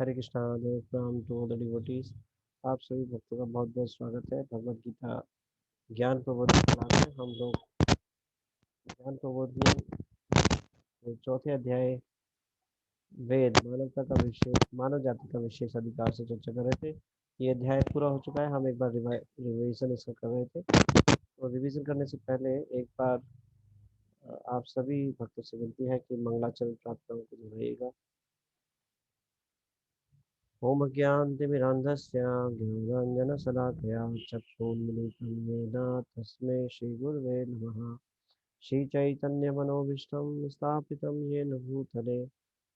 हरे कृष्णा प्रणाम to the devotees. आप सभी भक्तों का बहुत बहुत स्वागत है भगवत गीता ज्ञान प्रबोधन क्लास में। हम लोग ज्ञान प्रबोधन चौथे अध्याय वेद मानवता का विशेष मानव जाति का विशेष अधिकार से चर्चा कर रहे थे। ये अध्याय पूरा हो चुका है। हम एक बार रिवीजन इसका कर रहे थे। तो रिवीजन करने से पहले एक बार आप सभी भक्तों से विनती है कि मंगलाचरण प्रार्थनाओं को दोहराइएगा। ओम अज्ञानतिमिरान्धस्य ज्ञानाञ्जनशलाकया चक्षुन्मीलितं येन तस्मै श्रीगुरवे नमः। श्रीचैतन्यमनोभीष्टं स्थापितं येन भूतले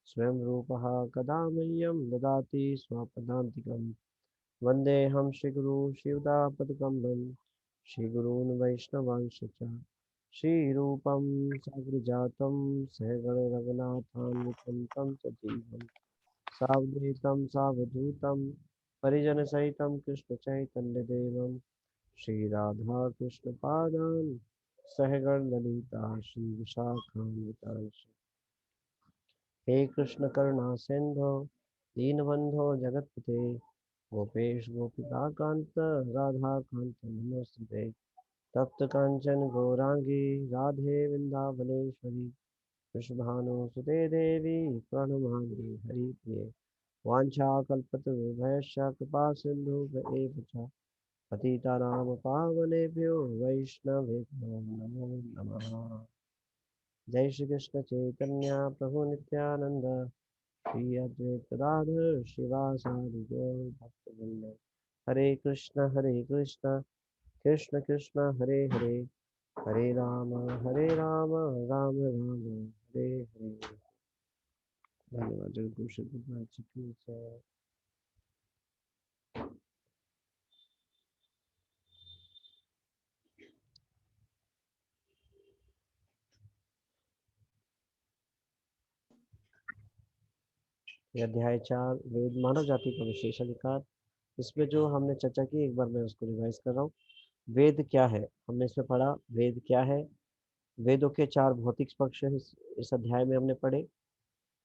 स्वयं रूपः कदा मह्यं ददाति स्वपदान्तिकं। वन्देऽहं श्रीगुरू शिवदापदकमलं श्रीगुरून् वैष्णवांश्च श्रीरूपं साग्रजातं सहगणरघुनाथान्वितं तं सजीवम् सावधूतं सावधूतं परिजनसहितं कृष्णचैतन्यदेवं श्रीराधाकृष्णपादान् सहगणललिता श्रीविशाखान्वितांश्च। हे कृष्ण करुणा सिंधो दीनबंधो जगत्पते गोपेश गोपिकांत राधाकांत नमोस्तुते। तप्त कांचन गौरांगी राधे वृंदावनेश्वरी वृषभानुसुते देवी प्रणमामि हरिप्रिये। वाञ्छाकल्पतरुभ्यश्च कृपासिन्धुभ्य एव च पतितानां पावनेभ्यो वैष्णवेभ्यो नमो नमः। जय श्री कृष्ण चैतन्य प्रभु नित्यानंद श्री अद्वैत गदाधर शिवासादि गौर भक्तवृंद। हरे कृष्ण कृष्ण कृष्ण हरे हरे हरे राम राम राम हरे हरे। धन्यवाद जगत श्री गुरुनाथ जी की जय। अध्याय 4 वेद मानव जाति का विशेष अधिकार। इसमें जो हमने चर्चा की एक बार मैं उसको रिवाइज कर रहा हूँ। वेद क्या है हमने इसमें पढ़ा। वेद क्या है? वेदों के 4 भौतिक पक्ष है इस अध्याय में हमने पढ़े,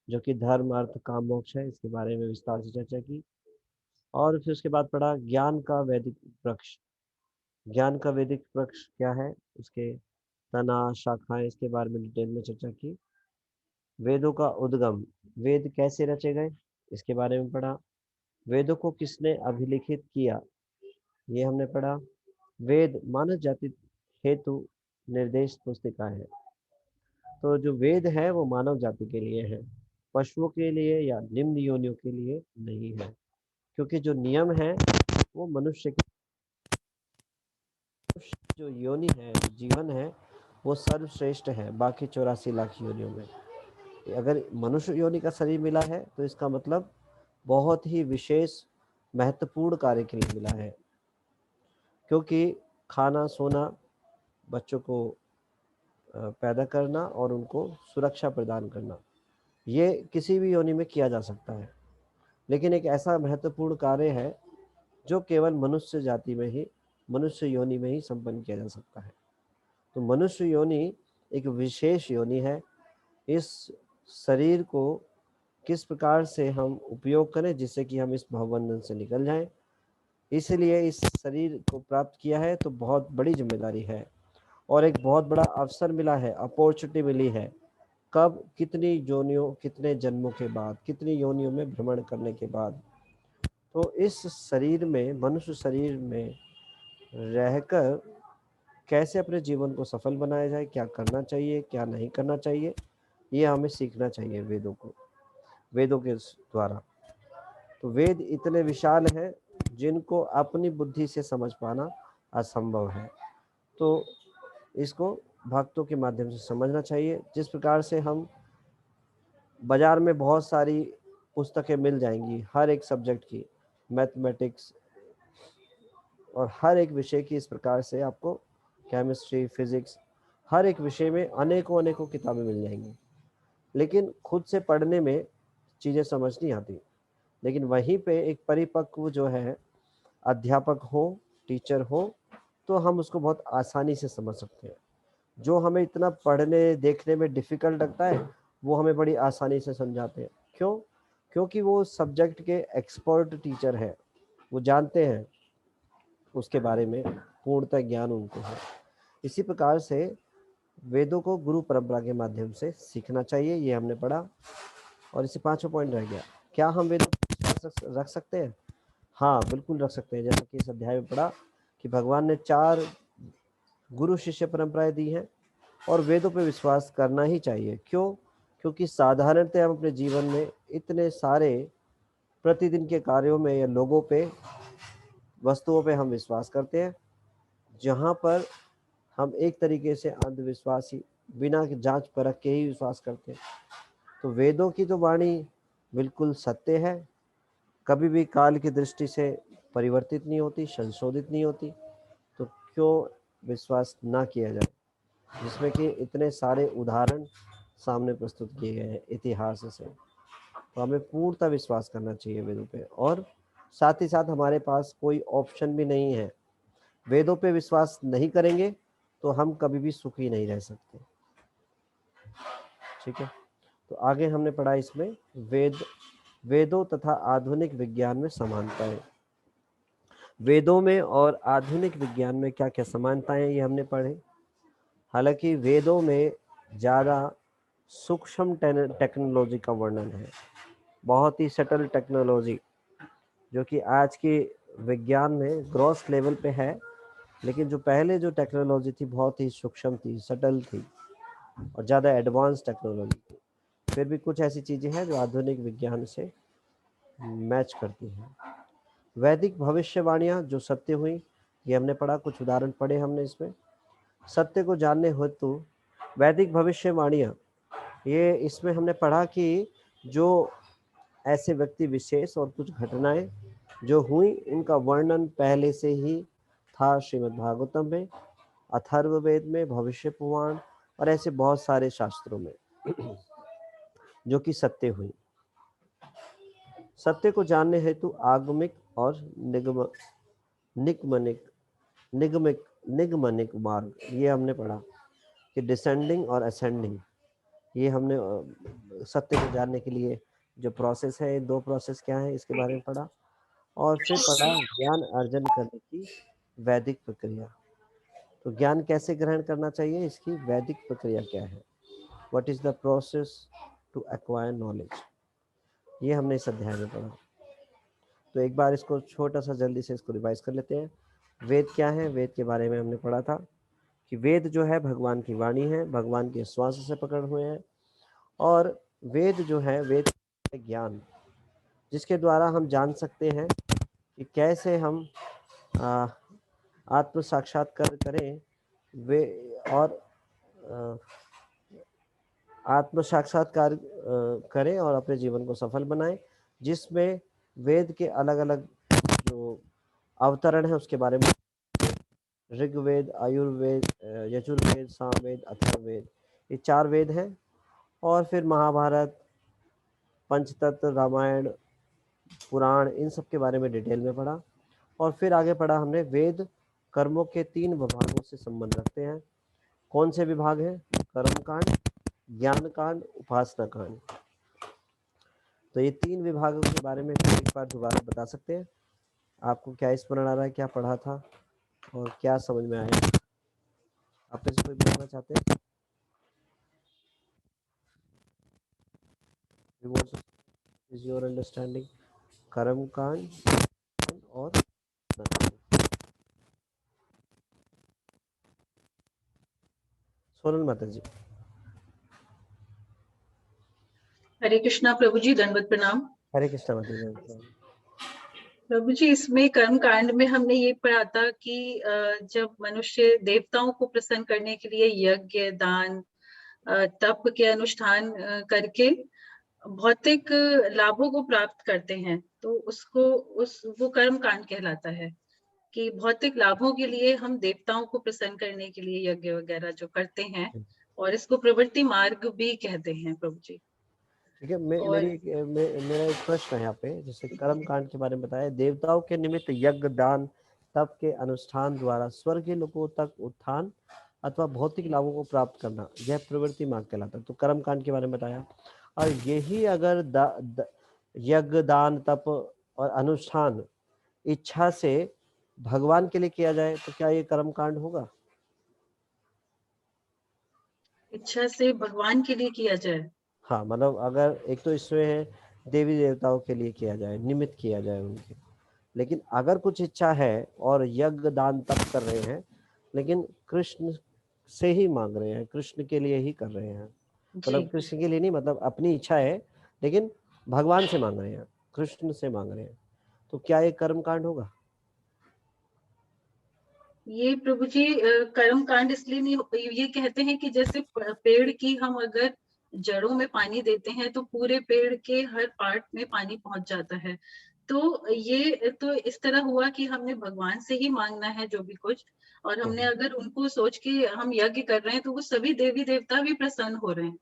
जो कि धर्म अर्थ काम मोक्ष है। इसके बारे में विस्तार से चर्चा की। और फिर उसके बाद पढ़ा ज्ञान का वैदिक वृक्ष। ज्ञान का वैदिक वृक्ष क्या है, उसके तना शाखाएं, इसके बारे में डिटेल में चर्चा की। वेदों का उद्गम, वेद कैसे रचे गए इसके बारे में पढ़ा। वेदों को किसने अभिलिखित किया ये हमने पढ़ा। वेद मानव जाति हेतु निर्देश पुस्तिका है। तो जो वेद है वो मानव जाति के लिए है, पशुओं के लिए या निम्न योनियों के लिए नहीं है। क्योंकि जो नियम है वो मनुष्य जो योनि है, जो जीवन है, वो सर्वश्रेष्ठ है बाकी 84 लाख योनियों में। अगर मनुष्य योनि का शरीर मिला है तो इसका मतलब बहुत ही विशेष महत्वपूर्ण कार्य के लिए मिला है। क्योंकि खाना सोना, बच्चों को पैदा करना और उनको सुरक्षा प्रदान करना, ये किसी भी योनि में किया जा सकता है। लेकिन एक ऐसा महत्वपूर्ण कार्य है जो केवल मनुष्य जाति में ही, मनुष्य योनि में ही संपन्न किया जा सकता है। तो मनुष्य योनि एक विशेष योनि है। इस शरीर को किस प्रकार से हम उपयोग करें जिससे कि हम इस भवबंधन से निकल जाएं, इसलिए इस शरीर को प्राप्त किया है। तो बहुत बड़ी जिम्मेदारी है और एक बहुत बड़ा अवसर मिला है, अपॉर्चुनिटी मिली है। कब, कितनी योनियों, कितने जन्मों के बाद, कितनी योनियों में भ्रमण करने के बाद। तो इस शरीर में, मनुष्य शरीर में रहकर कैसे अपने जीवन को सफल बनाया जाए, क्या करना चाहिए क्या नहीं करना चाहिए, ये हमें सीखना चाहिए वेदों को, वेदों के द्वारा। तो वेद इतने विशाल हैं जिनको अपनी बुद्धि से समझ पाना असंभव है। तो इसको भक्तों के माध्यम से समझना चाहिए। जिस प्रकार से हम बाजार में बहुत सारी पुस्तकें मिल जाएंगी हर एक सब्जेक्ट की, मैथमेटिक्स और हर एक विषय की, इस प्रकार से आपको केमिस्ट्री, फिजिक्स, हर एक विषय में अनेकों अनेकों किताबें मिल जाएंगी। लेकिन खुद से पढ़ने में चीज़ें समझ नहीं आती। लेकिन वहीं पे एक परिपक्व जो है अध्यापक हो, टीचर हो, तो हम उसको बहुत आसानी से समझ सकते हैं। जो हमें इतना पढ़ने देखने में डिफ़िकल्ट लगता है वो हमें बड़ी आसानी से समझाते हैं। क्यों? क्योंकि वो सब्जेक्ट के एक्सपर्ट टीचर है, वो जानते हैं उसके बारे में, पूर्णतः ज्ञान उनको है। इसी प्रकार से वेदों को गुरु परंपरा के माध्यम से सीखना चाहिए, ये हमने पढ़ा। और इसी 5वां पॉइंट रह गया, क्या हम वेदों पर विश्वास रख सकते हैं? हाँ, बिल्कुल रख सकते हैं। जैसा कि इस अध्याय में पढ़ा कि भगवान ने 4 गुरु शिष्य परंपराएं दी हैं और वेदों पर विश्वास करना ही चाहिए। क्यों? क्योंकि साधारणतः हम अपने जीवन में इतने सारे प्रतिदिन के कार्यों में या लोगों पे, वस्तुओं पे हम विश्वास करते हैं, जहाँ पर हम एक तरीके से अंधविश्वासी, बिना जांच परख के ही विश्वास करते हैं। तो वेदों की तो वाणी बिल्कुल सत्य है, कभी भी काल की दृष्टि से परिवर्तित नहीं होती, संशोधित नहीं होती, तो क्यों विश्वास ना किया जाए, जिसमें कि इतने सारे उदाहरण सामने प्रस्तुत किए गए हैं इतिहास से। तो हमें पूर्णतः विश्वास करना चाहिए वेदों पे, और साथ ही साथ हमारे पास कोई ऑप्शन भी नहीं है। वेदों पे विश्वास नहीं करेंगे तो हम कभी भी सुखी नहीं रह सकते। ठीक है, तो आगे हमने पढ़ा इसमें वेदों तथा आधुनिक विज्ञान में समानताएं। वेदों में और आधुनिक विज्ञान में क्या क्या समानताएं ये हमने पढ़े। हालांकि वेदों में ज़्यादा सूक्ष्म टेक्नोलॉजी का वर्णन है, बहुत ही सटल टेक्नोलॉजी, जो कि आज के विज्ञान में ग्रॉस लेवल पे है, लेकिन जो पहले जो टेक्नोलॉजी थी बहुत ही सूक्ष्म थी, सटल थी और ज़्यादा एडवांस टेक्नोलॉजी थी। फिर भी कुछ ऐसी चीज़ें हैं जो आधुनिक विज्ञान से मैच करती हैं। वैदिक भविष्यवाणियाँ जो सत्य हुई, ये हमने पढ़ा, कुछ उदाहरण पढ़े हमने इसमें। सत्य को जानने हेतु वैदिक भविष्यवाणियाँ, ये इसमें हमने पढ़ा कि जो ऐसे व्यक्ति विशेष और कुछ घटनाएं जो हुई, इनका वर्णन पहले से ही था श्रीमद् भागवतम में, अथर्ववेद में, भविष्य पुराण और ऐसे बहुत सारे शास्त्रों में जो कि सत्य हुई। सत्य को जानने हेतु आगमिक और निगमनिक मार्ग, ये हमने पढ़ा कि डिसेंडिंग और असेंडिंग, ये हमने सत्य को जानने के लिए जो प्रोसेस है, 2 प्रोसेस क्या है इसके बारे में पढ़ा। और फिर पढ़ा ज्ञान अर्जन करने की वैदिक प्रक्रिया। तो ज्ञान कैसे ग्रहण करना चाहिए, इसकी वैदिक प्रक्रिया क्या है, what is the process to acquire knowledge, ये हमने इस अध्याय में पढ़ा। तो एक बार इसको छोटा सा जल्दी से इसको रिवाइज कर लेते हैं। वेद क्या है? वेद के बारे में हमने पढ़ा था कि वेद जो है भगवान की वाणी है, भगवान के श्वास से पकड़ हुए हैं। और वेद जो है, वेद ज्ञान, जिसके द्वारा हम जान सकते हैं कि कैसे हम आत्म साक्षात्कार करें वे, और आत्म साक्षात्कार करें और अपने जीवन को सफल बनाएं, जिसमें वेद के अलग अलग जो अवतरण है उसके बारे में, ऋग्वेद, आयुर्वेद, यजुर्वेद, सामवेद, अथर्ववेद, ये 4 वेद हैं। और फिर महाभारत, पंचतत्व, रामायण, पुराण, इन सब के बारे में डिटेल में पढ़ा। और फिर आगे पढ़ा हमने वेद कर्मों के 3 विभागों से संबंध रखते हैं। कौन से विभाग हैं? कर्म कांड, ज्ञान कांड, उपासना कांड। तो ये 3 विभागों के बारे में एक बार दोबारा बता सकते हैं? आपको क्या स्मरण आ रहा है, क्या पढ़ा था और क्या समझ में आया? आप में से कोई बताना चाहते हैं? इज योर अंडरस्टैंडिंग कर्म कांड और सोनल माता जी। हरे कृष्णा प्रभु जी, दंडवत प्रणाम। हरे कृष्णा माता जी। प्रभु जी, इसमें कर्म कांड में हमने ये पढ़ा था कि जब मनुष्य देवताओं को प्रसन्न करने के लिए यज्ञ, दान, तप के अनुष्ठान करके भौतिक लाभों को प्राप्त करते हैं, तो उसको वो कर्म कांड कहलाता है कि भौतिक लाभों के लिए हम देवताओं को प्रसन्न करने के लिए यज्ञ वगैरह जो करते हैं, और इसको प्रवृत्ति मार्ग भी कहते हैं प्रभु जी। ठीक है, मेरा एक प्रश्न है यहाँ पे, जैसे कर्म कांड के बारे में बताया, देवताओं के निमित्त यज्ञ, दान, तप के अनुष्ठान द्वारा स्वर्गीय लोकों तक उत्थान अथवा भौतिक लाभों को प्राप्त करना, यह प्रवृत्ति मार्ग कहलाता है। तो कर्म कांड के बारे में बताया, और यही अगर यज्ञ दान तप और अनुष्ठान इच्छा से भगवान के लिए किया जाए तो क्या ये कर्म कांड होगा? इच्छा से भगवान के लिए किया जाए। हाँ, मतलब अगर एक तो इसमें है देवी देवताओं के लिए किया जाए, निमित्त किया जाए उनके, लेकिन अगर कुछ इच्छा है और यज्ञ दान तप कर रहे हैं, लेकिन कृष्ण से ही मांग रहे हैं, कृष्ण के लिए ही कर रहे हैं, जी। मतलब कृष्ण के लिए नहीं, मतलब अपनी इच्छा है लेकिन भगवान से मांग रहे हैं, कृष्ण से मांग रहे हैं, तो क्या ये कर्म कांड होगा? ये प्रभु जी कर्म कांड इसलिए नहीं ये कहते हैं कि जैसे पेड़ की हम अगर जड़ों में पानी देते हैं तो पूरे पेड़ के हर पार्ट में पानी पहुंच जाता है। तो ये तो इस तरह हुआ कि हमने भगवान से ही मांगना है जो भी कुछ, और हमने अगर उनको सोच के हम यज्ञ कर रहे हैं तो वो सभी देवी देवता भी प्रसन्न हो रहे हैं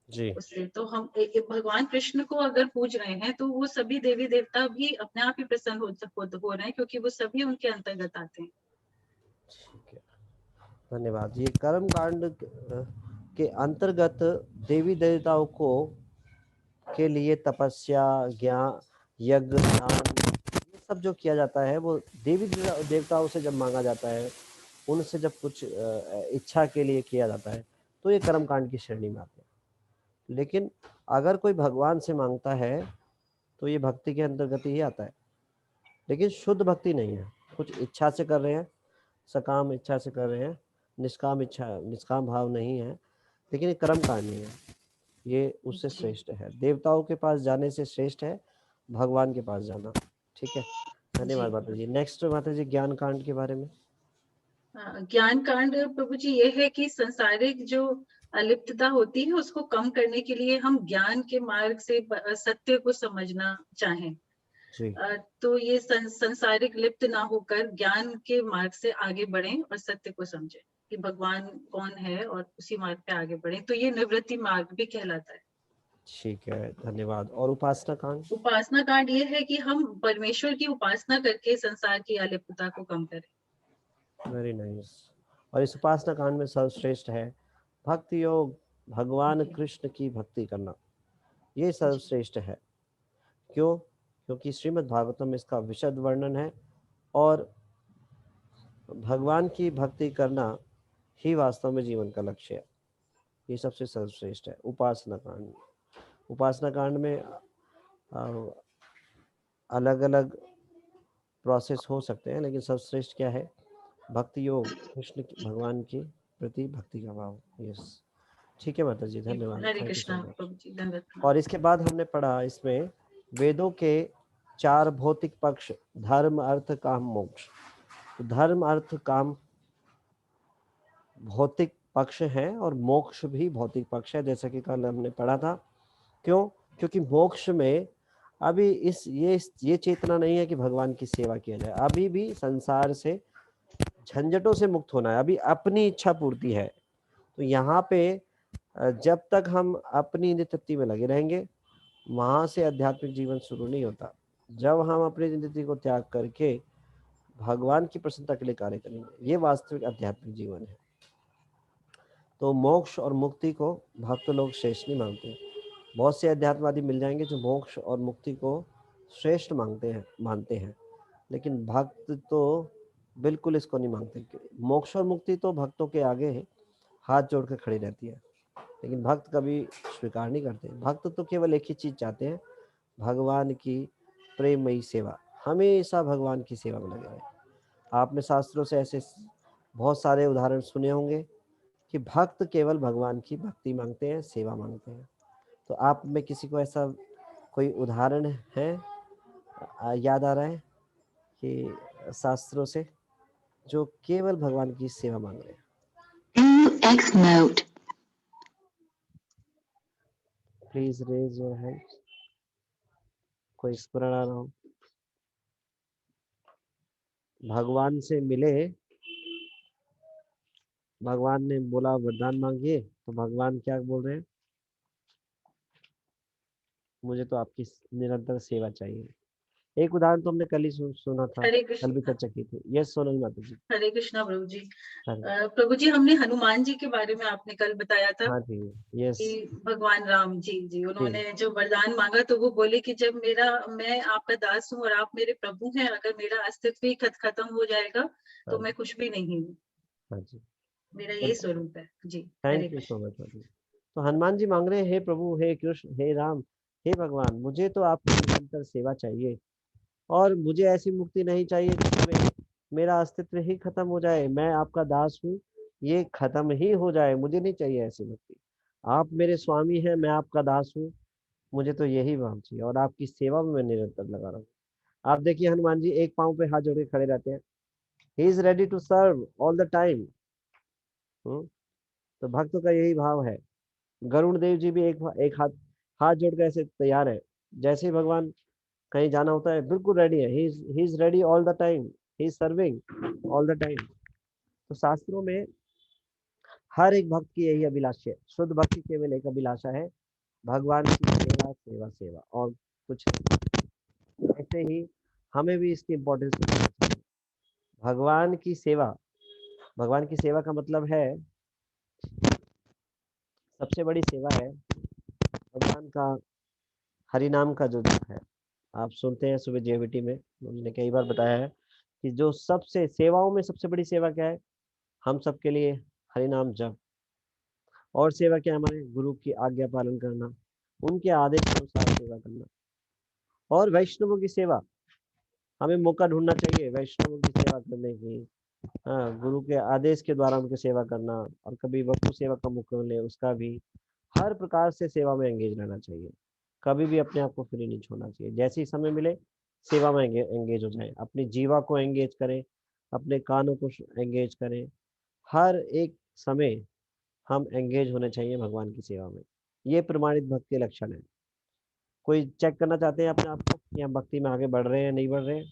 जी उससे। तो हम भगवान कृष्ण को अगर पूज रहे हैं तो वो सभी देवी देवता भी अपने आप ही प्रसन्न हो रहे हैं, क्योंकि वो सभी उनके अंतर्गत आते हैं। ठीक है, धन्यवाद। ये कर्म कांड के अंतर्गत देवी देवताओं को के लिए तपस्या, ज्ञान, यज्ञ, दान, ये सब जो किया जाता है वो देवी देवताओं से जब मांगा जाता है, उनसे जब कुछ इच्छा के लिए किया जाता है, तो ये कर्म कांड की श्रेणी में आते हैं। लेकिन अगर कोई भगवान से मांगता है तो ये भक्ति के अंतर्गत ही आता है, लेकिन शुद्ध भक्ति नहीं है। कुछ इच्छा से कर रहे हैं, सकाम इच्छा से कर रहे हैं, निष्काम इच्छा, निष्काम भाव नहीं है, लेकिन ये कर्म कांड नहीं है, ये उससे जी। श्रेष्ठ है। देवताओं के पास जाने से श्रेष्ठ है भगवान के पास जाना। ठीक है, जी। धन्यवाद माता जी। नेक्स्ट माता जी, ज्ञान कांड के बारे में। ज्ञान कांड प्रभु जी ये है कि संसारिक जो अलिप्तता होती है उसको कम करने के लिए हम ज्ञान के मार्ग से सत्य को समझना चाहें। जी तो ये संसारिक लिप्त ना होकर ज्ञान के मार्ग से आगे बढ़ें और सत्य को समझें कि भगवान कौन है, और उसी मार्ग पे आगे बढ़ें, तो ये निवृत्ति मार्ग भी कहलाता है। ठीक है, धन्यवाद। और उपासना कांड। उपासना कांड ये है कि हम परमेश्वर की उपासना करके संसार की अलिप्तता को कम करें। Very nice. और इस उपासना कांड में सर्वश्रेष्ठ है भक्ति योग, भगवान जी। कृष्ण की भक्ति करना, ये जी। सर्वश्रेष्ठ है। क्यों? क्योंकि श्रीमद् भागवतम में इसका विशद वर्णन है, और भगवान की भक्ति करना ही वास्तव में जीवन का लक्ष्य है। ये सबसे सर्वश्रेष्ठ है उपासना कांड। उपासना कांड में अलग अलग प्रोसेस हो सकते हैं, लेकिन सर्वश्रेष्ठ क्या है? भक्ति योग, कृष्ण की, भगवान के प्रति भक्ति का भाव। यस, ठीक है माता जी, धन्यवाद, Hare thank you so Krishna much. प्रभु जी, धन्यवाद प्रणाम। और इसके बाद हमने पढ़ा इसमें वेदों के 4 भौतिक पक्ष, धर्म अर्थ काम मोक्ष। तो धर्म अर्थ काम भौतिक पक्ष है और मोक्ष भी भौतिक पक्ष है, जैसा कि कल हमने पढ़ा था। क्यों? क्योंकि मोक्ष में अभी ये चेतना नहीं है कि भगवान की सेवा किया जाए, अभी भी संसार से झंझटों से मुक्त होना है, अभी अपनी इच्छा पूर्ति है। तो यहाँ पे जब तक हम अपनी नित्य में लगे रहेंगे, वहां से आध्यात्मिक जीवन शुरू नहीं होता। जब हम अपनी नित्य को त्याग करके भगवान की प्रसन्नता के लिए कार्य करेंगे, ये वास्तविक आध्यात्मिक जीवन है। तो मोक्ष और मुक्ति को भक्त लोग श्रेष्ठ नहीं मानते। बहुत से अध्यात्मवादी मिल जाएंगे जो मोक्ष और मुक्ति को श्रेष्ठ मानते हैं, लेकिन भक्त तो बिल्कुल इसको नहीं मानते। मोक्ष और मुक्ति तो भक्तों के आगे हाथ जोड़ कर खड़ी रहती है, लेकिन भक्त कभी स्वीकार नहीं करते। भक्त तो केवल एक ही चीज चाहते हैं, भगवान की प्रेममयी सेवा, हमेशा भगवान की सेवा में लगे रहे। आपने शास्त्रों से ऐसे बहुत सारे उदाहरण सुने होंगे कि भक्त केवल भगवान की भक्ति मांगते हैं, सेवा मांगते हैं। तो आप में किसी को ऐसा कोई उदाहरण है याद आ रहा है कि शास्त्रों से जो केवल भगवान की सेवा मांग रहे हैं? X note. Please raise your hand, कोई स्मरण आ रहा हो। भगवान से मिले, भगवान ने बोला वरदान मांगिए, तो भगवान क्या बोल रहे हैं? मुझे तो आपकी निरंतर सेवा चाहिए। एक उदाहरण तो हमने कल ही सुना था, हरे कल भी कृष्ण। चर्चा की थी। यस सोनल माता जी। हरे कृष्णा प्रभु जी। हाँ प्रभु जी, हमने हनुमान जी के बारे में आपने कल बताया था हाँ जी। यस कि भगवान राम जी जी जी। उन्होंने जो वरदान मांगा तो वो बोले कि जब मैं आपका दास हूँ और आप मेरे प्रभु हैं, अगर मेरा अस्तित्व ही खत्म हो जाएगा हाँ तो मैं कुछ भी नहीं हूँ। हाँ जी। मेरा तो यही स्वरूप है जी। Hare thank you so Krishna. Much माता जी। तो हनुमान जी मांग रहे हैं, हे प्रभु, हे कृष्ण, हे राम, हे भगवान, मुझे तो आपकी निरंतर सेवा चाहिए और मुझे ऐसी मुक्ति नहीं चाहिए जिसमें मेरा अस्तित्व ही खत्म हो जाए, मैं आपका दास हूँ, ये खत्म ही हो जाए, मुझे नहीं चाहिए ऐसी मुक्ति। आप मेरे स्वामी हैं, मैं आपका दास हूँ, मुझे तो यही भाव चाहिए और आपकी सेवा में मैं निरंतर लगा रहा हूँ। आप देखिए हनुमान जी एक पाँव पे हाथ जोड़ के खड़े रहते हैं। He is ready to serve all the time. तो भक्त का यही भाव है। गरुड़ देव जी भी एक एक हाथ हाथ जोड़ के ऐसे तैयार है, जैसे ही भगवान कहीं जाना होता है बिल्कुल रेडी है। ही is ready all the time, he is serving all the time. तो शास्त्रों में हर एक भक्त की यही अभिलाषा है, शुद्ध भक्ति केवल एक अभिलाषा है, भगवान की सेवा सेवा सेवा और कुछ नहीं। ऐसे ही हमें भी इसकी इम्पोर्टेंस समझना चाहिए। भगवान की सेवा, भगवान की सेवा का मतलब है, सबसे बड़ी सेवा है भगवान का हरि नाम का जो जप है। आप सुनते हैं सुबह जेवीटी में, हमने कई बार बताया है कि जो सबसे सेवाओं में सबसे बड़ी सेवा क्या है, हम सबके लिए हरि नाम जप। और सेवा क्या है, हमारे गुरु की आज्ञा पालन करना, उनके आदेश के अनुसार सेवा करना। और वैष्णवों की सेवा, हमें मौका ढूंढना चाहिए वैष्णवों की सेवा करने की। हाँ, गुरु के आदेश के द्वारा उनकी सेवा करना, और कभी वस्तु सेवा का मौका मिले उसका भी। हर प्रकार से सेवा में एंगेज रहना चाहिए, कभी भी अपने आप को फ्री नहीं छोड़ना चाहिए। जैसे ही समय मिले सेवा में एंगेज हो जाए, अपनी जीवा को एंगेज करें, अपने कानों को एंगेज करें। हर एक समय हम एंगेज होने चाहिए भगवान की सेवा में। ये प्रमाणित भक्त के लक्षण है। कोई चेक करना चाहते हैं अपने आप को कि हम भक्ति में आगे बढ़ रहे हैं नहीं बढ़ रहे हैं,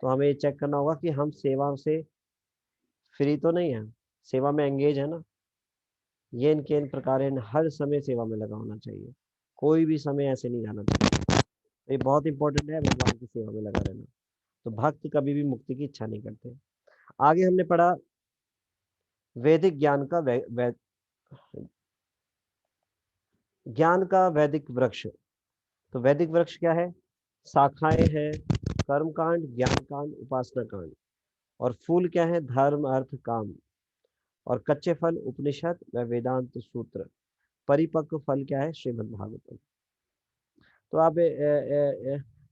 तो हमें ये चेक करना होगा कि हम सेवा से फ्री तो नहीं है, सेवा में एंगेज है ना। ये इनके इन प्रकार हर समय सेवा में लगा होना चाहिए, कोई भी समय ऐसे नहीं जाना चाहिए। ये बहुत इंपॉर्टेंट है, भगवान की सेवा में लगा रहना। तो भक्त कभी भी मुक्ति की इच्छा नहीं करते। आगे हमने पढ़ा वैदिक ज्ञान का ज्ञान का वैदिक वृक्ष। तो वैदिक वृक्ष क्या है, शाखाएं हैं, कर्म कांड, ज्ञान कांड, उपासना कांड। और फूल क्या है, धर्म अर्थ काम। और कच्चे फल उपनिषद व वेदांत सूत्र। परिपक्व फल क्या है, श्रीमद् भागवतम। तो आप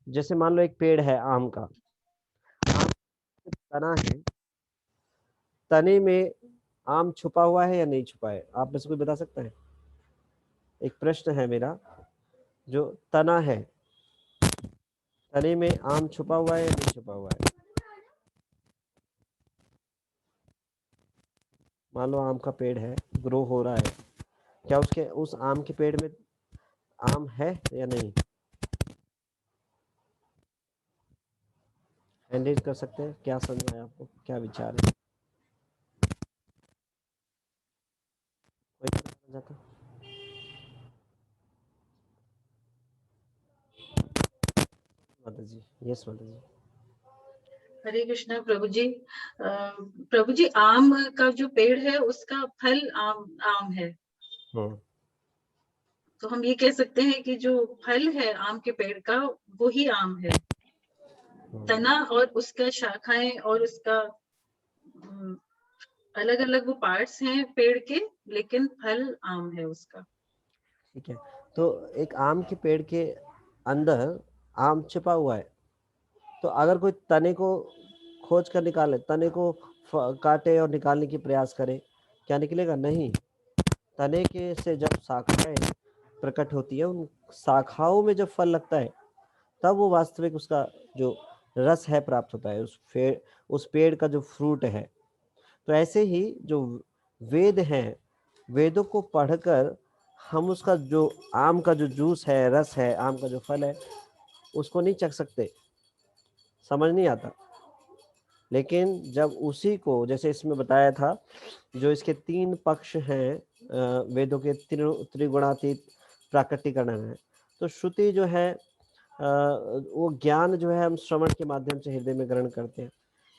जैसे मान लो एक पेड़ है आम का, आम तना है, तने में आम छुपा हुआ है या नहीं छुपा है, आप में से कोई बता सकता है? एक प्रश्न है मेरा। जो तना है, तने में आम छुपा हुआ है या नहीं छुपा हुआ है? मान लो आम का पेड़ है, ग्रो हो रहा है, क्या उसके उस आम के पेड़ में आम है या नहीं? हैंडल कर सकते हैं? क्या समझ आया आपको, क्या विचार है? कोई समझ आता? माता जी। यस माता जी। हरे कृष्णा प्रभु जी। प्रभु जी, आम का जो पेड़ है उसका फल आम आम है। तो हम ये कह सकते हैं कि जो फल है आम के पेड़ का वो ही आम है। तना और उसका शाखाएं और उसका अलग अलग वो पार्ट्स हैं पेड़ के, लेकिन फल आम है उसका। ठीक है। तो एक आम के पेड़ के अंदर आम छिपा हुआ है, तो अगर कोई तने को खोज कर निकाले, तने को काटे और निकालने की प्रयास करे, क्या निकलेगा? नहीं। तने के से जब शाखाएं प्रकट होती है, उन शाखाओं में जब फल लगता है, तब वो वास्तविक उसका जो रस है प्राप्त होता है, उस पेड़ का जो फ्रूट है। तो ऐसे ही जो वेद हैं, वेदों को पढ़कर हम उसका जो आम का जो जूस है, रस है, आम का जो फल है, उसको नहीं चख सकते, समझ नहीं आता। लेकिन जब उसी को, जैसे इसमें बताया था, जो इसके 3 पक्ष हैं वेदों के, त्रिगुणातीत प्राकृतिकरण है। तो श्रुति जो है वो ज्ञान जो है हम श्रवण के माध्यम से हृदय में ग्रहण करते हैं,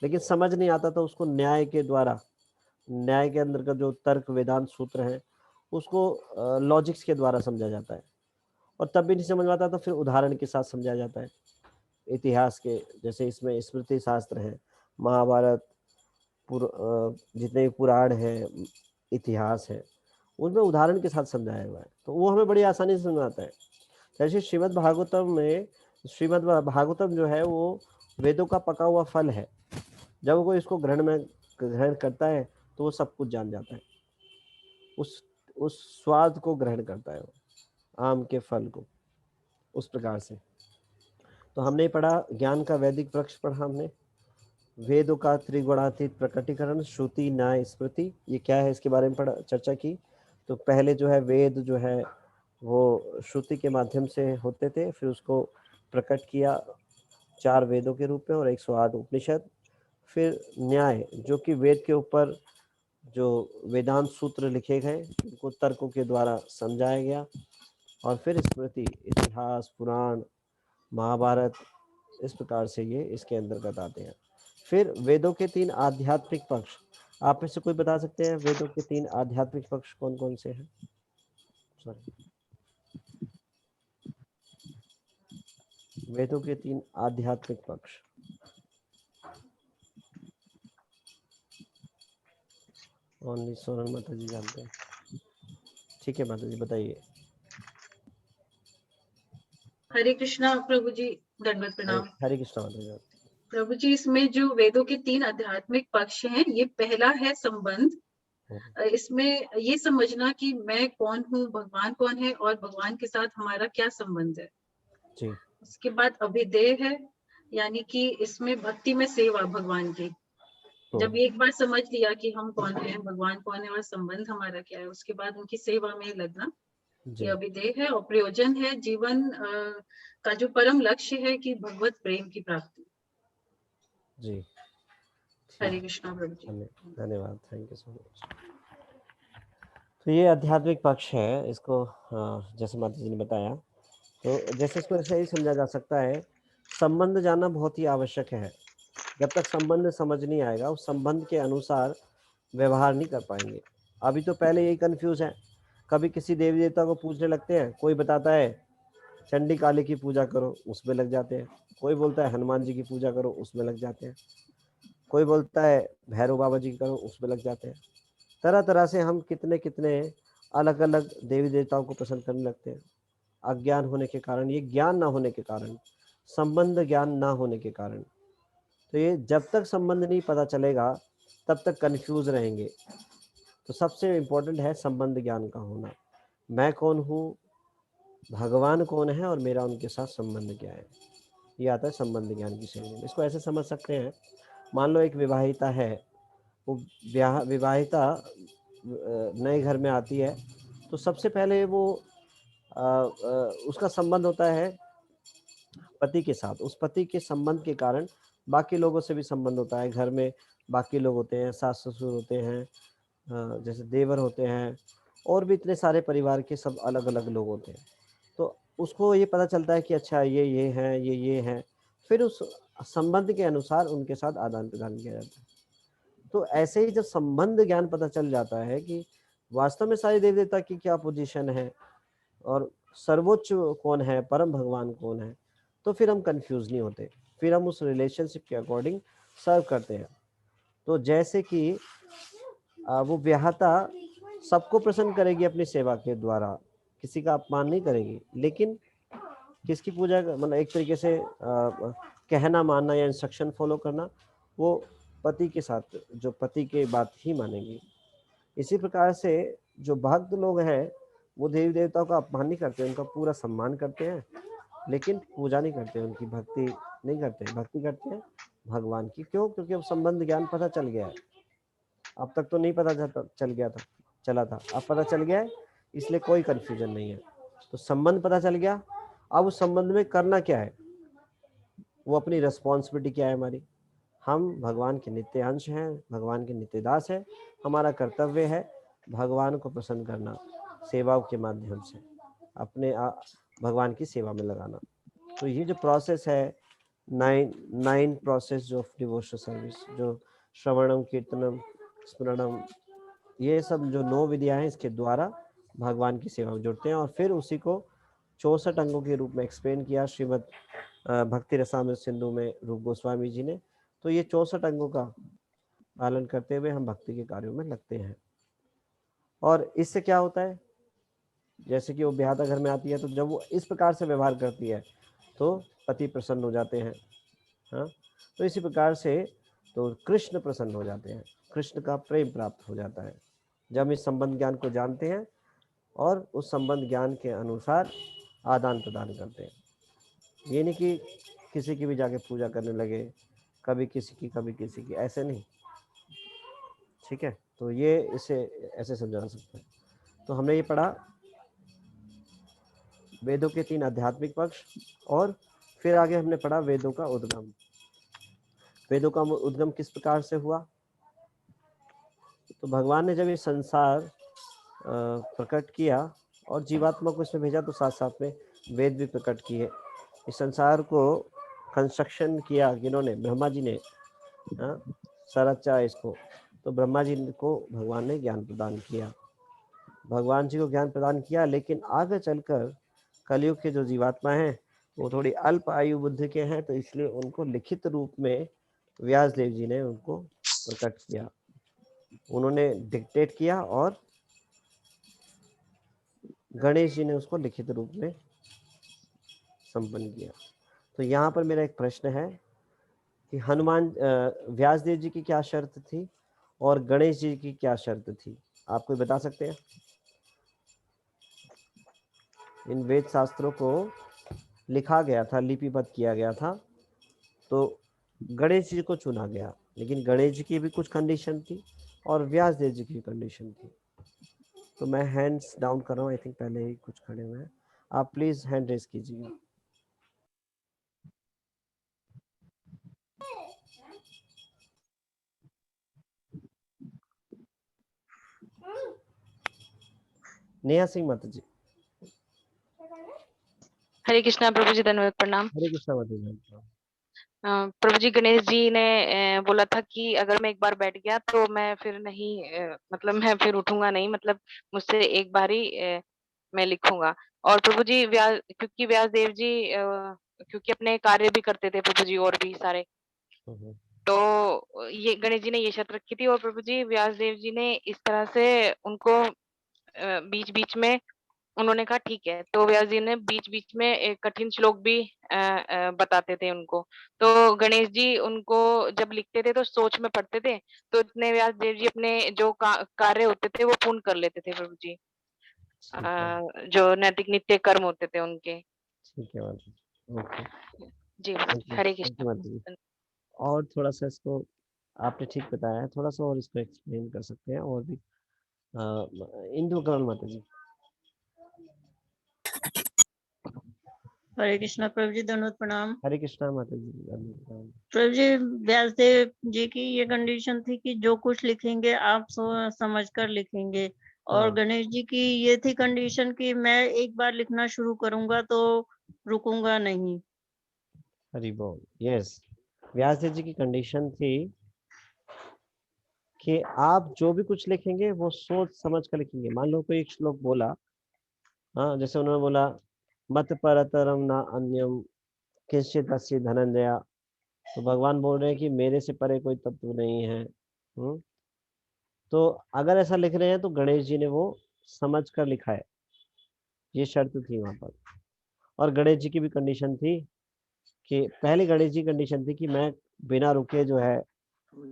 लेकिन समझ नहीं आता तो उसको न्याय के द्वारा, न्याय के अंदर का जो तर्क वेदांत सूत्र है उसको लॉजिक्स के द्वारा समझा जाता है, और तब भी नहीं समझ में आता तो फिर उदाहरण के साथ समझाया जाता है। इतिहास के, जैसे इसमें स्मृति शास्त्र है, महाभारत, जितने भी पुराण है, इतिहास है, उनमें उदाहरण के साथ समझाया हुआ है, तो वो हमें बड़ी आसानी से समझ में आता है। जैसे श्रीमद् भागवतम में, श्रीमद् भागवतम जो है वो वेदों का पका हुआ फल है। जब वो इसको ग्रहण करता है तो वो सब कुछ जान जाता है, उस स्वाद को ग्रहण करता है वो, आम के फल को, उस प्रकार से। तो हमने पढ़ा ज्ञान का वैदिक पक्ष पढ़ा हमने, वेदों का त्रिगुणातीत प्रकटीकरण, श्रुति न्याय स्मृति, ये क्या है इसके बारे में चर्चा की। तो पहले जो है वेद जो है वो श्रुति के माध्यम से होते थे, फिर उसको प्रकट किया 4 वेदों के रूप में और 108 उपनिषद। फिर न्याय जो कि वेद के ऊपर जो वेदांत सूत्र लिखे गए उनको तर्कों के द्वारा समझाया गया। और फिर स्मृति, इतिहास, पुराण, महाभारत, इस प्रकार से ये इसके अंतर्गत आते हैं। फिर वेदों के 3 आध्यात्मिक पक्ष, आप में से कोई बता सकते हैं वेदों के 3 आध्यात्मिक पक्ष कौन कौन से हैं? सॉरी, वेदों के 3 आध्यात्मिक पक्ष। ओनली सोनल माता जी जानते हैं। ठीक है माता जी बताइए। हरे कृष्णा प्रभु जी, दंडवत प्रणाम। हरे कृष्णा माता जी। प्रभु जी, इसमें जो वेदों के 3 आध्यात्मिक पक्ष हैं, ये पहला है संबंध। इसमें ये समझना कि मैं कौन हूँ, भगवान कौन है और भगवान के साथ हमारा क्या संबंध है जी। उसके बाद अभिदेय है, यानी कि इसमें भक्ति में सेवा भगवान की। जब एक बार समझ लिया कि हम कौन है, भगवान कौन है और संबंध हमारा क्या है, उसके बाद उनकी सेवा में लगना, ये अभिदेय है। और प्रयोजन है जीवन का जो परम लक्ष्य है कि भगवत प्रेम की प्राप्ति। जी, हरे कृष्णा प्रभु जी। धन्यवाद, थैंक यू सो मच। तो ये आध्यात्मिक पक्ष है, इसको जैसे माता जी ने बताया, तो जैसे इसको ऐसे ही समझा जा सकता है, संबंध जानना बहुत ही आवश्यक है। जब तक संबंध समझ नहीं आएगा, उस संबंध के अनुसार व्यवहार नहीं कर पाएंगे। अभी तो पहले यही कंफ्यूज है, कभी किसी देवी देवता को पूछने लगते हैं, कोई बताता है चंडी काली की पूजा करो, उसमें लग जाते हैं। कोई बोलता है हनुमान जी की पूजा करो, उसमें लग जाते हैं। कोई बोलता है भैरव बाबा जी की करो, उसमें लग जाते हैं। तरह तरह से हम कितने कितने अलग अलग देवी देवताओं को पसंद करने लगते हैं। अज्ञान होने के कारण, ये ज्ञान ना होने के कारण, संबंध ज्ञान ना होने के कारण। तो ये जब तक संबंध नहीं पता चलेगा तब तक कंफ्यूज रहेंगे। तो सबसे इम्पोर्टेंट है संबंध ज्ञान का होना। मैं कौन हूँ, भगवान कौन है और मेरा उनके साथ संबंध क्या है, ये आता है संबंध ज्ञान की श्रेणी में। इसको ऐसे समझ सकते हैं, मान लो एक विवाहिता है, वो विवाहिता नए घर में आती है, तो सबसे पहले वो उसका संबंध होता है पति के साथ। उस पति के संबंध के कारण बाकी लोगों से भी संबंध होता है। घर में बाकी लोग होते हैं, सास ससुर होते हैं, जैसे देवर होते हैं, और भी इतने सारे परिवार के सब अलग अलग लोग होते हैं। तो उसको ये पता चलता है कि अच्छा ये हैं, ये हैं। फिर उस संबंध के अनुसार उनके साथ आदान प्रदान किया जाता है। तो ऐसे ही जब संबंध ज्ञान पता चल जाता है कि वास्तव में सारे देव देवता की क्या पोजीशन है और सर्वोच्च कौन है, परम भगवान कौन है, तो फिर हम कंफ्यूज नहीं होते, फिर हम उस रिलेशनशिप के अकॉर्डिंग सर्व करते हैं। तो जैसे कि वो व्याहता सबको प्रसन्न करेगी अपनी सेवा के द्वारा, किसी का अपमान नहीं करेगी, लेकिन किसकी पूजा, मतलब एक तरीके से कहना मानना या इंस्ट्रक्शन फॉलो करना, वो पति के साथ, जो पति के बात ही मानेंगी। इसी प्रकार से जो भक्त लोग हैं वो देवी देवताओं का अपमान नहीं करते, उनका पूरा सम्मान करते हैं, लेकिन पूजा नहीं करते, उनकी भक्ति नहीं करते। भक्ति करते हैं भगवान की। क्यों? क्योंकि अब संबंध ज्ञान पता चल गया है। अब तक तो नहीं पता चला था, अब पता चल गया है, इसलिए कोई कंफ्यूजन नहीं है। तो संबंध पता चल गया, अब उस संबंध में करना क्या है, वो अपनी रिस्पॉन्सिबिलिटी क्या है हमारी। हम भगवान के नित्य अंश हैं, भगवान के नित्य दास हैं। हमारा कर्तव्य है भगवान को प्रसन्न करना, सेवाओं के माध्यम से अपने भगवान की सेवा में लगाना। तो ये जो प्रोसेस है, nine process of devotional service, जो श्रवणम, कीर्तनम, स्मरणम, ये सब जो 9 विधियां हैं, इसके द्वारा भगवान की सेवा में जुड़ते हैं। और फिर उसी को 64 अंगों के रूप में एक्सप्लेन किया श्रीमद् भक्ति रसामृत सिंधु में रूप गोस्वामी जी ने। तो ये 64 अंगों का पालन करते हुए हम भक्ति के कार्यों में लगते हैं। और इससे क्या होता है, जैसे कि वो ब्याहता घर में आती है, तो जब वो इस प्रकार से व्यवहार करती है तो पति प्रसन्न हो जाते हैं। हाँ, तो इसी प्रकार से तो कृष्ण प्रसन्न हो जाते हैं, कृष्ण का प्रेम प्राप्त हो जाता है जब हम इस संबंध ज्ञान को जानते हैं और उस संबंध ज्ञान के अनुसार आदान प्रदान करते हैं। ये नहीं कि किसी की भी जाके पूजा करने लगे, कभी किसी की कभी किसी की, ऐसे नहीं। ठीक है, तो ये इसे ऐसे समझा सकते हैं। तो हमने ये पढ़ा वेदों के 3 आध्यात्मिक पक्ष, और फिर आगे हमने पढ़ा वेदों का उद्गम। वेदों का उद्गम किस प्रकार से हुआ? तो भगवान ने जब ये संसार प्रकट किया और जीवात्मा को इसमें भेजा, तो साथ साथ में वेद भी प्रकट किए। इस संसार को कंस्ट्रक्शन किया किन्होंने? ब्रह्मा जी ने। संरचा इसको, तो ब्रह्मा जी को भगवान ने ज्ञान प्रदान किया, भगवान जी को ज्ञान प्रदान किया। लेकिन आगे चलकर कलयुग के जो जीवात्मा हैं वो थोड़ी अल्प आयु बुद्धि के हैं, तो इसलिए उनको लिखित रूप में व्यास देव जी ने उनको प्रकट किया, उन्होंने डिक्टेट किया और गणेश जी ने उसको लिखित रूप में संपन्न किया। तो यहाँ पर मेरा एक प्रश्न है कि हनुमान व्यास देव जी की क्या शर्त थी और गणेश जी की क्या शर्त थी? आप कोई बता सकते हैं? इन वेद शास्त्रों को लिखा गया था, लिपिबद्ध किया गया था, तो गणेश जी को चुना गया, लेकिन गणेश जी की भी कुछ कंडीशन थी और व्यास देव जी की कंडीशन थी। तो मैं हैंड्स डाउन कर रहा हूँ, आई थिंक पहले ही कुछ खड़े हुए हैं, आप प्लीज हैंड रेज कीजिए। नेहा सिंह माता जी। हरे कृष्णा प्रभु जी, धन्यवाद, प्रणाम। हरे कृष्णा माता जी। प्रभु जी, गणेश जी ने बोला था कि अगर मैं एक बार बैठ गया तो मैं फिर नहीं, मतलब मैं फिर उठूंगा नहीं, मतलब मुझसे एक बार ही मैं लिखूंगा। और प्रभु जी क्योंकि व्यास देव जी क्योंकि अपने कार्य भी करते थे प्रभु जी, और भी सारे, तो ये गणेश जी ने ये शर्त रखी थी। और प्रभु जी व्यास देव जी ने इस तरह से उनको बीच बीच में उन्होंने कहा ठीक है, तो व्यास जी ने बीच बीच में एक कठिन श्लोक भी बताते थे उनको। तो गणेश जी उनको जब लिखते थे तो सोच में पढ़ते थे, तो इतने व्यास देव जी अपने जो कार्य होते थे वो पूर्ण कर लेते थे प्रभु जी, जो नैतिक नित्य कर्म होते थे उनके। ठीक है ओके जी हरे कृष्ण। और थोड़ा सा इसको आपने ठीक बताया है, थोड़ा सा और इसको एक्सप्लेन कर सकते हैं और भी। इंदु कमल माता जी। हरे कृष्णा प्रभु जी, धन्यवाद, प्रणाम। हरे कृष्णा माता जी। प्रभु जी, व्यासदेव जी की ये कंडीशन थी कि जो कुछ लिखेंगे आप समझ कर लिखेंगे, और गणेश जी की ये थी कंडीशन कि मैं एक बार लिखना शुरू करूंगा तो रुकूंगा नहीं। हरि बोल। यस, व्यासदेव जी की कंडीशन थी कि आप जो भी कुछ लिखेंगे वो सोच समझ कर लिखेंगे। मान लो कोई एक श्लोक बोला, हाँ, जैसे उन्होंने बोला मत परतरम ना अन्यम किंचित अस्ति धनंजया, तो भगवान बोल रहे हैं कि मेरे से परे कोई तत्व नहीं है। तो अगर ऐसा लिख रहे हैं तो गणेश जी ने वो समझ कर लिखा है, ये शर्त थी वहां पर। और गणेश जी की भी कंडीशन थी कि पहले गणेश जी कंडीशन थी कि मैं बिना रुके जो है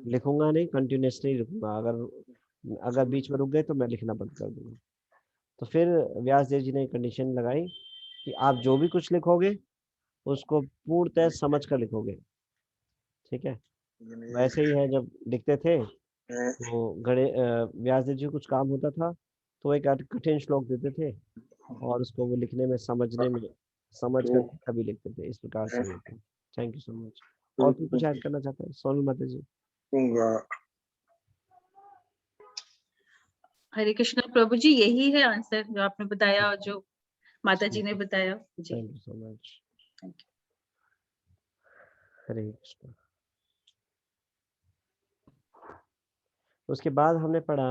लिखूंगा नहीं, कंटिन्यूसली लिखूंगा, अगर बीच में रुक गए तो मैं लिखना बंद कर दूंगा। तो फिर व्यास देव जी ने कंडीशन लगाई कि आप जो भी कुछ लिखोगे उसको पूर्णतः समझ कर लिखोगे। ठीक है, वैसे ही है, जब लिखते थे तो व्यास देव जी कुछ काम होता था तो एक कठिन श्लोक देते थे और उसको वो लिखने में समझ कर तभी लिखते थे। इस प्रकार से होते। Thank you so much. और कुछ ऐड करना चाहते हैं सोनल माता जी? हरे कृष्णा प्रभु जी, यही है आंसर जो आपने बताया और जो माता जी ने बताया जी। Thank you so much. Thank you. Hare Krishna. उसके बाद हमने पढ़ा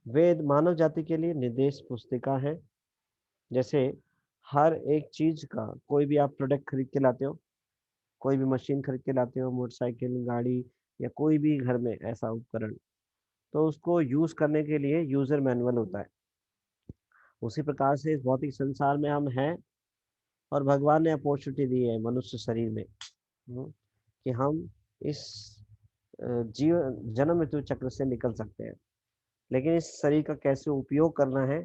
वेद मानव जाति के लिए निर्देश पुस्तिका है। जैसे हर एक चीज का, कोई भी आप प्रोडक्ट खरीद के लाते हो, कोई भी मशीन खरीद के लाते हो, मोटरसाइकिल, गाड़ी या कोई भी घर में ऐसा उपकरण, तो उसको यूज करने के लिए यूजर मैनुअल होता है। उसी प्रकार से इस भौतिक संसार में हम हैं और भगवान ने अपॉर्चुनिटी दी है मनुष्य शरीर में कि हम इस जीवन जन्म मृत्यु चक्र से निकल सकते हैं। लेकिन इस शरीर का कैसे उपयोग करना है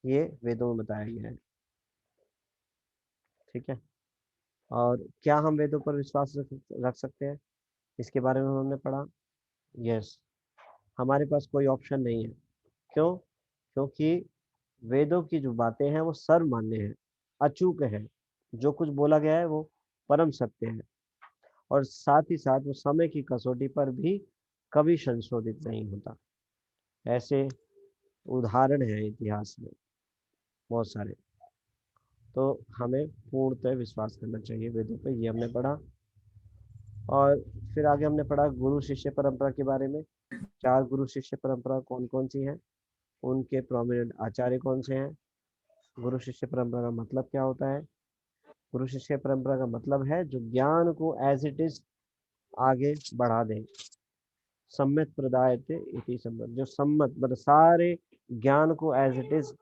ये वेदों में बताया गया है। ठीक है, और क्या हम वेदों पर विश्वास रख सकते हैं, इसके बारे में हमने पढ़ा। यस, हमारे पास कोई ऑप्शन नहीं है। क्यों? क्योंकि वेदों की जो बातें हैं वो सर्वमान्य है, अचूक है। जो कुछ बोला गया है वो परम सत्य है, और साथ ही साथ वो समय की कसौटी पर भी कभी संशोधित नहीं होता। ऐसे उदाहरण है इतिहास में बहुत सारे। तो हमें पूर्णतः विश्वास करना चाहिए वेदों पे, ये हमने पढ़ा। और फिर आगे हमने पढ़ा गुरु शिष्य परंपरा के बारे में। 4 गुरु शिष्य परंपरा कौन कौन सी है, उनके प्रोमिनेंट आचार्य कौन से हैं, गुरु शिष्य परंपरा का मतलब क्या होता है। गुरु शिष्य परंपरा का मतलब है जो ज्ञान को एज इट इज आगे बढ़ा दे। सम्मत प्रदायते इति सम्मत, जो सम्मत मतलब सारे ज्ञान को एज इट इज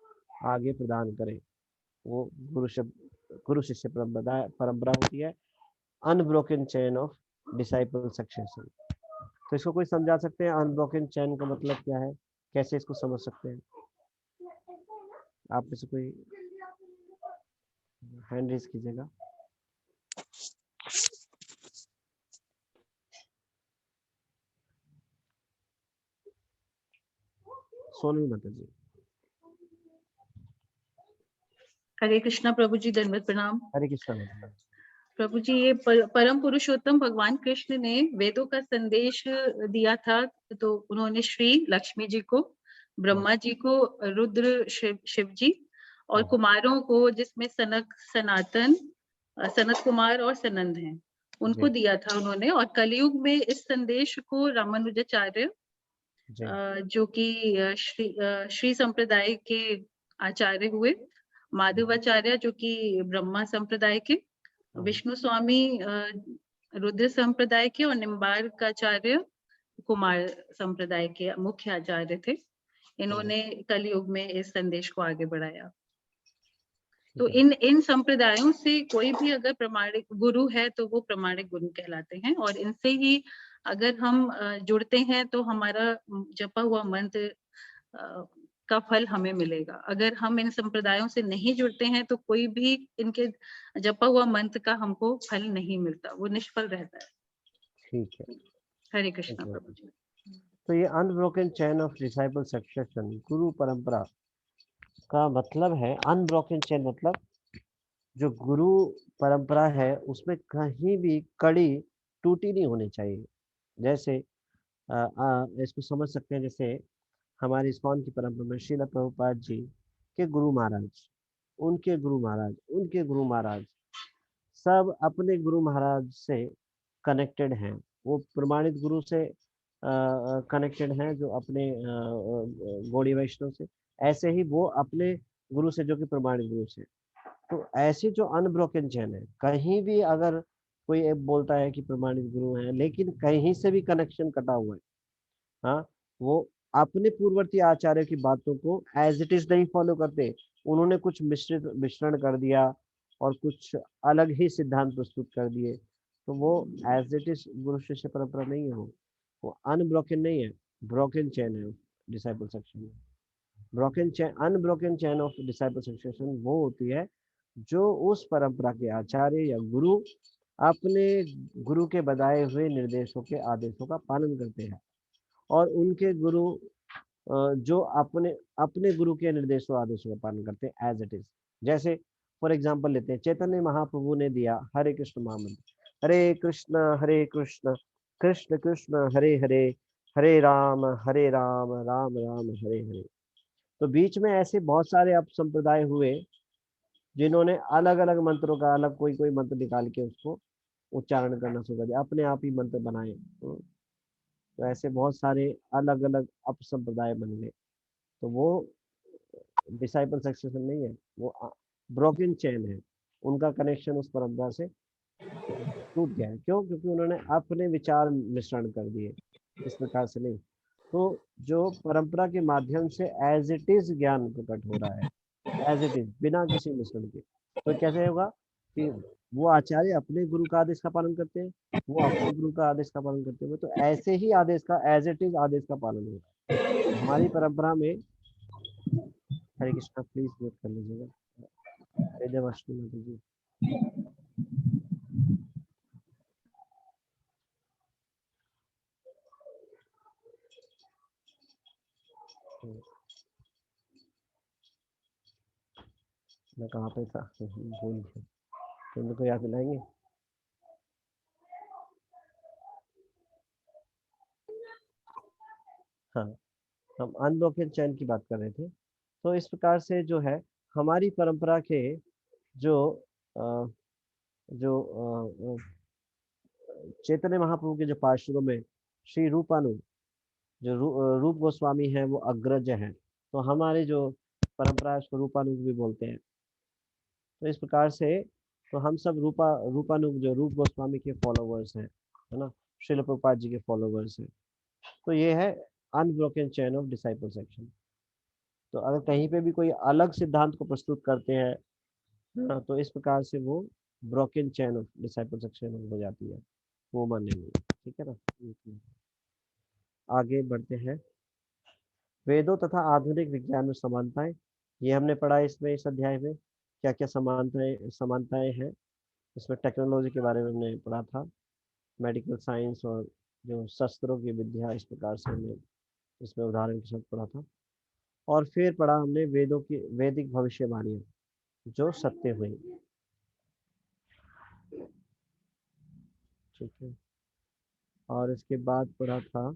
आगे प्रदान करे, वो गुरु शिष्य परंपरा होती है। Unbroken chain of disciple succession. तो इसको कोई समझा सकते हैं, अनब्रोकन चेन का मतलब क्या है, कैसे इसको समझ सकते हैं? आप में से कोई हैंड रेज कीजिएगा। सोनू माता जी। हरे कृष्णा प्रभु जी, दंडवत प्रणाम। हरे कृष्णा। प्रभु जी, ये परम पुरुषोत्तम भगवान कृष्ण ने वेदों का संदेश दिया था, तो उन्होंने श्री लक्ष्मी जी को, ब्रह्मा जी को, रुद्र शिव जी और कुमारों को, जिसमें सनक, सनातन, सनत कुमार और सनंद हैं, उनको दिया था उन्होंने। और कलयुग में इस संदेश को रामानुजाचार्य, जो कि श्री संप्रदाय के आचार्य हुए, माधवाचार्य जो कि ब्रह्मा संप्रदाय के, विष्णु स्वामी रुद्र संप्रदाय के, और निम्बार्क आचार्य कुमार संप्रदाय के मुख्य आचार्य थे। इन्होंने कलयुग में इस संदेश को आगे बढ़ाया। तो इन संप्रदायों से कोई भी अगर प्रमाणिक गुरु है तो वो प्रमाणिक गुरु कहलाते हैं, और इनसे ही अगर हम जुड़ते हैं तो हमारा जपा हुआ मंत्र का फल हमें मिलेगा। अगर हम इन संप्रदायों से नहीं जुड़ते हैं तो कोई भी इनके जपा हुआ मंत्र का हमको फल नहीं मिलता, वो निष्फल रहता है। ठीक है, हरे कृष्णा प्रभु जी। तो ये unbroken chain of disciple succession, गुरु परंपरा का मतलब है, अनब्रोकन चेन मतलब जो गुरु परंपरा है उसमें कहीं भी कड़ी टूटी नहीं होनी चाहिए। जैसे इसको समझ सकते हैं, जैसे हमारी इस्कॉन की परंपरा में श्रील प्रभुपाद जी के गुरु महाराज, उनके गुरु महाराज, उनके गुरु महाराज, सब अपने गुरु महाराज से कनेक्टेड हैं। वो प्रमाणित गुरु से कनेक्टेड हैं, जो अपने गौड़ी वैष्णव से, ऐसे ही वो अपने गुरु से जो कि प्रमाणित गुरु से। तो ऐसे जो अनब्रोकन चेन है, कहीं भी अगर कोई बोलता है कि प्रमाणित गुरु है लेकिन कहीं से भी कनेक्शन कटा हुआ है, हाँ, वो अपने पूर्ववर्ती आचार्य की बातों को एज इट इज नहीं फॉलो करते, उन्होंने कुछ मिश्रण कर दिया और कुछ अलग ही सिद्धांत प्रस्तुत कर दिए, तो वो एज इट इज गुरु शिष्य परंपरा नहीं है। वो अनब्रोकन नहीं है, ब्रोकन चेन है disciple succession. Broken chain, unbroken chain of disciple succession वो होती है जो उस परंपरा के आचार्य या गुरु अपने गुरु के बताए हुए निर्देशों के आदेशों का पालन करते हैं, और उनके गुरु जो अपने अपने गुरु के निर्देशों आदेशों का पालन करते हैं एज इट इज। जैसे फॉर एग्जांपल लेते हैं, चैतन्य महाप्रभु ने दिया हरे कृष्ण महामंत्र, हरे कृष्ण कृष्ण कृष्ण हरे हरे, हरे राम राम राम हरे हरे। तो बीच में ऐसे बहुत सारे अब संप्रदाय हुए जिन्होंने अलग अलग मंत्रों का अलग कोई कोई मंत्र निकाल के उसको उच्चारण करना शुरू कर दिया, अपने आप ही मंत्र बनाए। तो ऐसे बहुत सारे अलग अलग अपसंप्रदाय बन गए। तो वो डिसाइपल सक्सेशन नहीं है, वो ब्रोकन चेन है, उनका कनेक्शन उस परंपरा से टूट गया है। क्यों? क्योंकि उन्होंने अपने विचार मिश्रण कर दिए, इस प्रकार से नहीं। तो जो परंपरा के माध्यम से एज इट इज ज्ञान प्रकट हो रहा है, एज इट इज, बिना किसी मिश्रण के, तो कैसे होगा कि वो आचार्य अपने गुरु का आदेश का पालन करते हैं, वो अपने गुरु का आदेश का पालन करते हैं, तो ऐसे ही आदेश का, एज इट इज आदेश का पालन होगा। तो हमारी परंपरा में, हरे कृष्णा, प्लीज म्यूट कर लीजिएगा। हरे देव अष्टमी माता जी। मैं कहाँ पे था, भूल गया, तुम को याद दिलाएंगे? हाँ, हम अनब्रोकन चैन की बात कर रहे थे। तो इस प्रकार से जो है हमारी परंपरा के जो अ, जो चैतन्य महाप्रभु के जो पार्षदों में श्री रूपानु, जो रूप गोस्वामी है, वो अग्रज है। तो हमारे जो परंपरा है उसको रूपानु भी बोलते हैं। तो इस प्रकार से तो हम सब रूपानु जो रूप गोस्वामी के फॉलोवर्स हैं, है ना, श्रील प्रभुपाद जी के फॉलोवर्स हैं। तो ये है unbroken chain of disciple section. तो अगर कहीं पे भी कोई अलग सिद्धांत को प्रस्तुत करते हैं, तो इस प्रकार से वो broken chain of disciple section हो जाती है, वो मान्य नहीं। ठीक है ना। आगे बढ़ते हैं। वेदों तथा आधुनिक विज्ञान में समानताएं, ये हमने पढ़ा इसमें, इस अध्याय में क्या क्या समानताएं हैं। इसमें टेक्नोलॉजी के बारे में हमने पढ़ा था, मेडिकल साइंस और जो शस्त्रों की विद्या, इस प्रकार से हमने इसमें उदाहरण के साथ पढ़ा था। और फिर पढ़ा हमने वेदों की वैदिक भविष्यवाणियां जो सत्य हुई। ठीक है। और इसके बाद पढ़ा था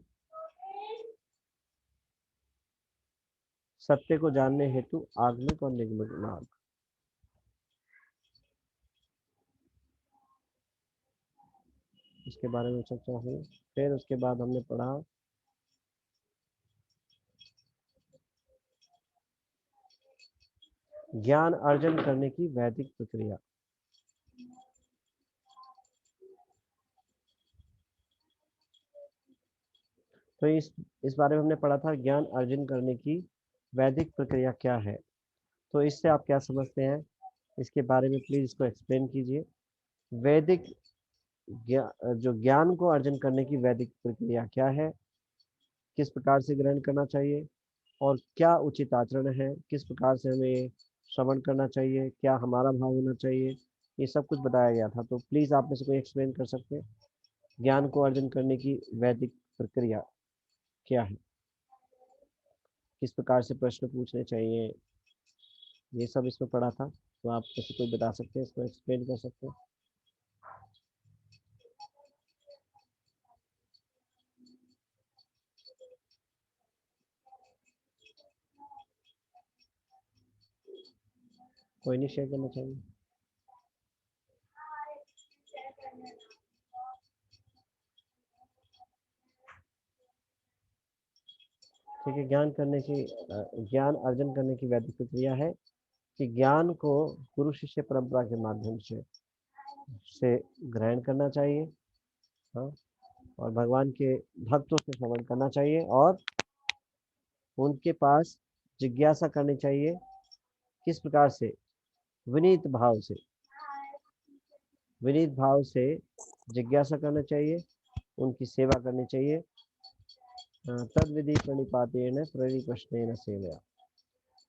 सत्य को जानने हेतु आगमिक और निगमिक मार्ग। इसके बारे में चर्चा हुई। फिर उसके बाद हमने पढ़ा ज्ञान अर्जन करने की वैदिक प्रक्रिया। तो इस बारे में हमने पढ़ा था ज्ञान अर्जन करने की वैदिक प्रक्रिया क्या है। तो इससे आप क्या समझते हैं, इसके बारे में प्लीज इसको एक्सप्लेन कीजिए। वैदिक जो ज्ञान को अर्जन करने की वैदिक प्रक्रिया क्या है, किस प्रकार से ग्रहण करना चाहिए, और क्या उचित आचरण है, किस प्रकार से हमें श्रवण करना चाहिए, क्या हमारा भाव होना चाहिए, ये सब कुछ बताया गया था। तो प्लीज आप में से कोई एक्सप्लेन कर सकते हैं ज्ञान को अर्जन करने की वैदिक प्रक्रिया क्या है, किस प्रकार से प्रश्न पूछने चाहिए, ये सब इसमें पढ़ा था। तो आप किसी कोई बता सकते हैं, इसको एक्सप्लेन कर सकते हैं? कोई नहीं शेयर करना चाहिए? ठीक है। ज्ञान अर्जन करने की वैदिक प्रक्रिया है कि ज्ञान को गुरु शिष्य परंपरा के माध्यम से ग्रहण करना चाहिए, हाँ, और भगवान के भक्तों से श्रवण करना चाहिए और उनके पास जिज्ञासा करनी चाहिए। किस प्रकार से? विनीत भाव से, विनीत भाव से जिज्ञासा करना चाहिए, उनकी सेवा करनी चाहिए। तद विधि प्रणिपातेन परिप्रश्नेन सेवया।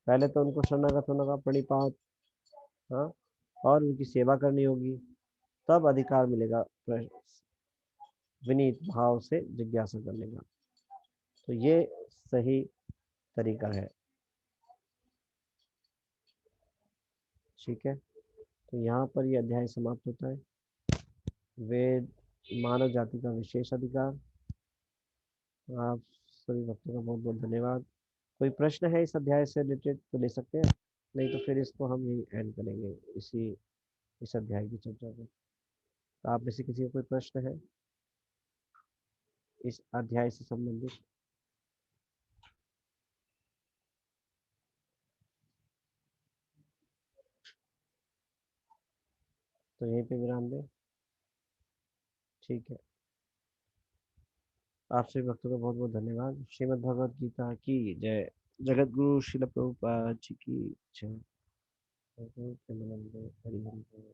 पहले तो उनको शरणागत होना का प्रणिपात, हाँ, और उनकी सेवा करनी होगी, तब अधिकार मिलेगा विनीत भाव से जिज्ञासा करने का। तो ये सही तरीका है। ठीक है। तो यहाँ पर ये अध्याय समाप्त होता है। वेद मानव जाति का विशेष अधिकार। आप सभी भक्तों का बहुत बहुत धन्यवाद। कोई प्रश्न है इस अध्याय से रिलेटेड तो ले सकते हैं। नहीं तो फिर इसको हम यही एंड करेंगे इस अध्याय की चर्चा को। तो आप में से किसी का कोई प्रश्न है इस अध्याय से संबंधित? तो यहीं पे विराम दें। ठीक है, आप सभी भक्तों का बहुत बहुत धन्यवाद। श्रीमद् भगवद गीता की जय। जगत गुरु श्रील प्रभुपाद जी की जय। हरि हरि बोल।